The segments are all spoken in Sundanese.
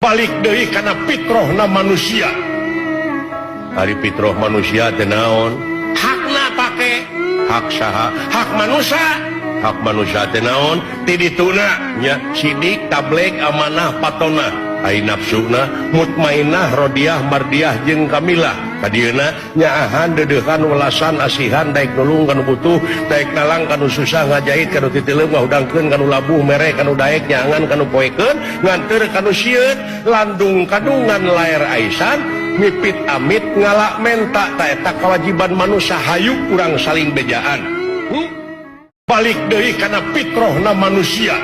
balik deui kana fitrahna manusia. Ari fitrah manusia teh naon? Hakna pake hak saha? Hak manusia. Hak manusia teh naon? Ti dituna nya sidik, tablek, amanah, patona. Ai nafsuna mutmainah, rodiah, mardiah jeung kamilah. Kadieuna nyaahan deudeuhan welasan asihan daek nulung kanu butuh, daek nalang kanu susah, ngajait kanu titeuleum, ngahudangkeun kanu labuh, mere kanu daek, nyaangan kanu poekeun, nganteur kanu sieun, landung kadungan laer aisan, mipit amit ngalak menta. Taeta kewajiban manusia, hayu urang saling bejaan. Balik deui kana fitrahna manusia.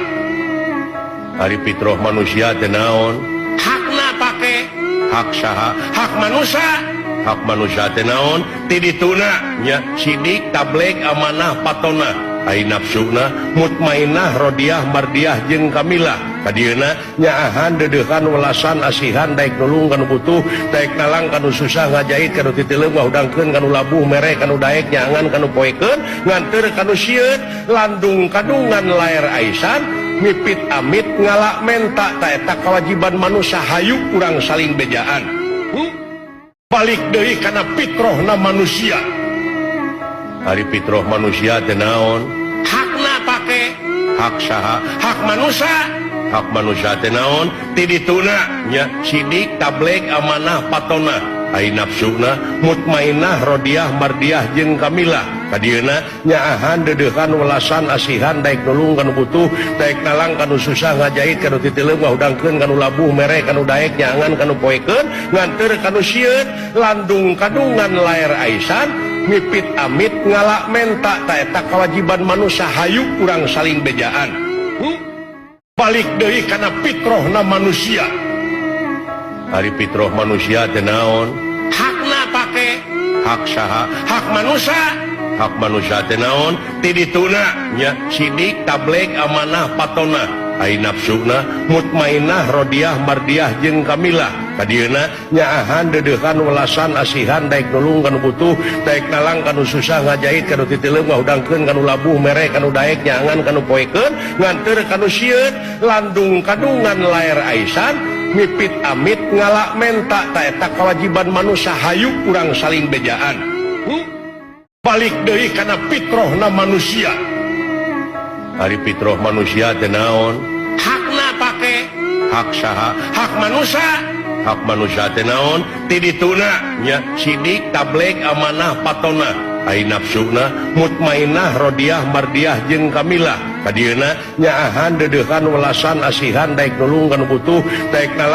Ari fitrah manusia teh naon? Hakna pake hak saha? Hak manusia. Hak manusia teh naon? Ti dituna nya sidik, tablek, amanah, patona. Ai nafsuna mutmainah, rodiah, mardiah jeung kamilah. Kadieuna nyaahan deudeuhan welasan asihan daek nulung kanu butuh, daek nalang kanu susah, ngajait kanu titeuleum, ngahudangkeun kanu labuh, mere kanu daek, nyaangan kanu poekeun, nganteur kanu sieun, landung kadungan laer aisan, mipit amit ngalak menta. Taeta kewajiban manusia, hayu urang saling bejaan. Balik deui kana fitrahna manusia. Ari fitrah manusia teh naon? Hakna pake hak saha? Hak manusia. Hak manusia teh naon? Ti dituna nya sidik, tablek, amanah, patona. Ai nafsuna mutmainah, rodiah, mardiah jeung kamilah. Kadieuna nyaahan deudeuhan welasan asihan daek nulung kanu butuh, daek nalang kanu susah, ngajait kanu titeuleum, ngahudangkeun kanu labuh, mere kanu daek, nyaangan kanu poekeun, nganteur kanu sieun, landung kadungan laer aisan, mipit amit ngalak menta. Taeta kewajiban manusia, hayu urang saling bejaan. Balik deui kana fitrahna manusia. Ari fitrah manusia teh naon? Hakna pake hak saha? Hak manusia. Hak manusia teh naon? Ti dituna nya sidik, tablek, amanah, patona. Ai nafsuna mutmainah, rodiah, mardiah jeung kamilah. Kadieuna nyaahan deudeuhan welasan asihan daek nulung kanu butuh, daek nalang kanu susah, ngajait kanu titeuleum, ngahudangkeun kanu labuh, mere kanu daek, nyaangan kanu poekeun, nganteur kanu sieun, landung kadungan laer aisan, mipit amit ngalak menta. Taeta kewajiban manusia, hayu urang saling bejaan. Balik deui kana fitrahna manusia. Ari fitrah manusia teh naon? Hakna pake hak saha? Hak manusia. Hak manusia teh naon? Ti dituna nya sidik, tablek, amanah, patona. Ai nafsuna mutmainah, rodiah, mardiah jeung kamilah. Kadieuna nyaahan deudeuhan welasan asihan daek nulung kanu butuh, daek nalang